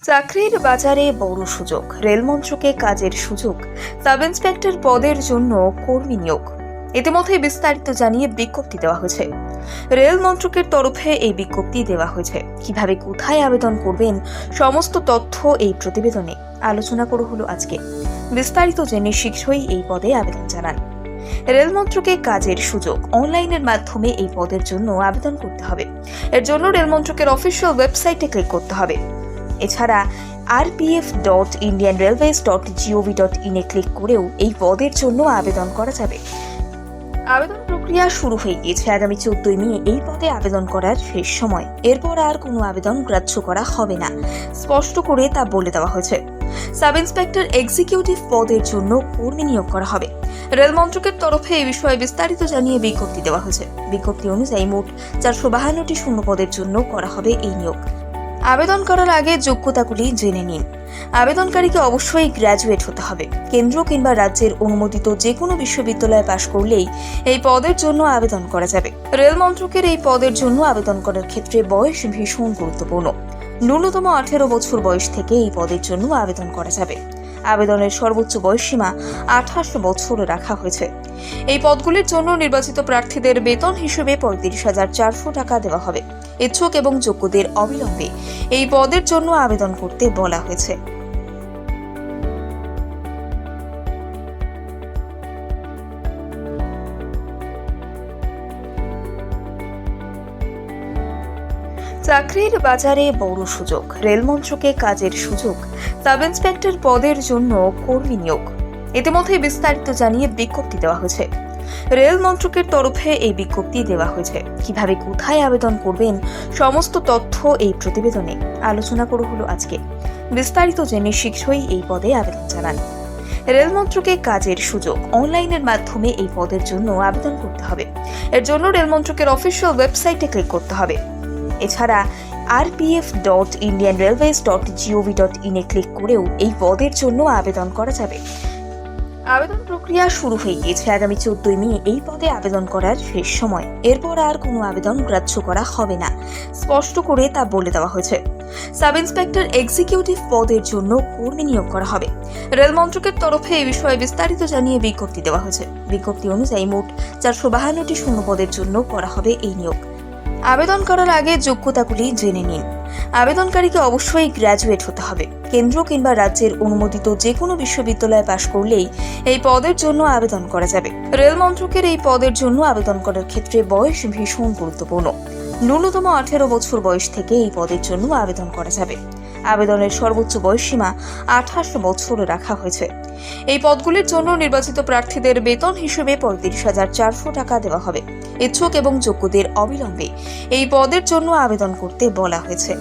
চাকরির বাজারে বড় সুযোগ, রেল মন্ত্রকে কাজের সুযোগ, সাব ইন্সপেক্টর পদের জন্য কর্মী নিয়োগ। ইতিমধ্যে বিস্তারিত জানিয়ে বিজ্ঞপ্তি দেওয়া হয়েছে। রেল মন্ত্রকের তরফে এই বিজ্ঞপ্তি দেওয়া হয়েছে। কিভাবে কোথায় আবেদন করবেন সমস্ত তথ্য এই প্রতিবেদনে আলোচনা করা হলো আজকে। বিস্তারিত জেনে শীঘ্রই এই পদে আবেদন জানান। রেল মন্ত্রকে কাজের সুযোগ, অনলাইনের মাধ্যমে এই পদের জন্য আবেদন করতে হবে। এর জন্য রেল মন্ত্রকের অফিসিয়াল ওয়েবসাইটে ক্লিক করতে হবে। এছাড়া rpf.indianrailways.gov.in এ ক্লিক করেও এই পদের জন্য আবেদন করা যাবে। আবেদন প্রক্রিয়া শুরু হয়ে গিয়েছে। আগামী 14 মে এই পদে আবেদন করার শেষ সময়। এরপর আর কোনো আবেদন গ্রাহ্য করা হবে না, স্পষ্ট করে তা বলে দেওয়া হয়েছে। সাব ইন্সপেক্টর এক্সিকিউটিভ পদের জন্য কর্মী নিয়োগ করা হবে। রেল মন্ত্রকের তরফে এই বিষয়ে বিস্তারিত জানিয়ে বিজ্ঞপ্তি দেওয়া হয়েছে। বিজ্ঞপ্তি অনুযায়ী মোট 452টি শূন্য পদের জন্য করা হবে এই নিয়োগ। আবেদন করার আগে যোগ্যতাগুলি জেনে নিন। আবেদনকারীকে অবশ্যই গ্র্যাজুয়েট হতে হবে। কেন্দ্র কিংবা রাজ্যের অনুমোদিত যে কোনো বিশ্ববিদ্যালয়ে পাশ করলেই এই পদের জন্য আবেদন করা যাবে। রেল মন্ত্রকের এই পদের জন্য আবেদন করার ক্ষেত্রে বয়স ভীষণ গুরুত্বপূর্ণ। ন্যূনতম 18 বছর বয়স থেকে এই পদের জন্য আবেদন করা যাবে। আবেদনের সর্বোচ্চ বয়সসীমা 28 বছর রাখা হয়েছে। এই পদগুলির জন্য নির্বাচিত প্রার্থীদের বেতন হিসেবে 35,400 টাকা দেওয়া হবে। ইচ্ছুক এবং যোগ্যদের অবিলম্বে এই পদের জন্য আবেদন করতে বলা হয়েছে। চাকরির বাজারে বড় সুযোগ, রেল মন্ত্রকে কাজের সুযোগ, সাব ইন্সপেক্টর পদের জন্য কর্মী নিয়োগ। ইতিমধ্যে বিস্তারিত জানিয়ে বিজ্ঞপ্তি দেওয়া হয়েছে। রেল মন্ত্রকের তরফে এই বিজ্ঞপ্তি দেওয়া হয়েছে। কিভাবে কোথায় আবেদন করবেন সমস্ত তথ্য এই প্রতিবেদনে আলোচনা করা হলো আজকে। বিস্তারিত জেনে শীঘ্রই এই পদে আবেদন জানান। রেল মন্ত্রকে কাজের সুযোগ, অনলাইনের মাধ্যমে এই পদের জন্য আবেদন করতে হবে। এর জন্য রেল মন্ত্রকের অফিসিয়াল ওয়েবসাইটে ক্লিক করতে হবে। এছাড়া rpf.indianrailways.gov.in এ ক্লিক করেও এই পদের জন্য আবেদন করা যাবে। আবেদন প্রক্রিয়া শুরু হয়ে গিয়েছে। আগামী 14 মে এই পদে আবেদন করার শেষ সময়। এরপর আর কোনো আবেদন গ্রাহ্য করা হবে না, স্পষ্ট করে তা বলে দেওয়া হয়েছে। সাব ইন্সপেক্টর এক্সিকিউটিভ পদের জন্য কর্মী নিয়োগ করা হবে। রেল মন্ত্রকের তরফে এই বিষয়ে বিস্তারিত জানিয়ে বিজ্ঞপ্তি দেওয়া হয়েছে। বিজ্ঞপ্তি অনুযায়ী মোট 452টি শূন্য পদের জন্য করা হবে এই নিয়োগ। আবেদন করার আগে যোগ্যতাগুলি জেনে নিন। আবেদনকারীকে অবশ্যই গ্র্যাজুয়েট হতে হবে। কেন্দ্র কিংবা রাজ্যের অনুমোদিত যে কোনো বিশ্ববিদ্যালয়ে পাশ করলেই এই পদের জন্য আবেদন করা যাবে। রেল মন্ত্রকের এই পদের জন্য আবেদন করার ক্ষেত্রে বয়স ভীষণ গুরুত্বপূর্ণ। ন্যূনতম 18 বছর বয়স থেকে এই পদের জন্য আবেদন করা যাবে। আবেদনের সর্বোচ্চ বয়সসীমা 28 বছর রাখা হয়েছে। এই পদগুলির জন্য নির্বাচিত প্রার্থীদের বেতন হিসেবে 35,400 টাকা দেওয়া হবে। ইচ্ছুক এবং যোগ্যদের অবিলম্বে এই পদের জন্য আবেদন করতে বলা হয়েছে।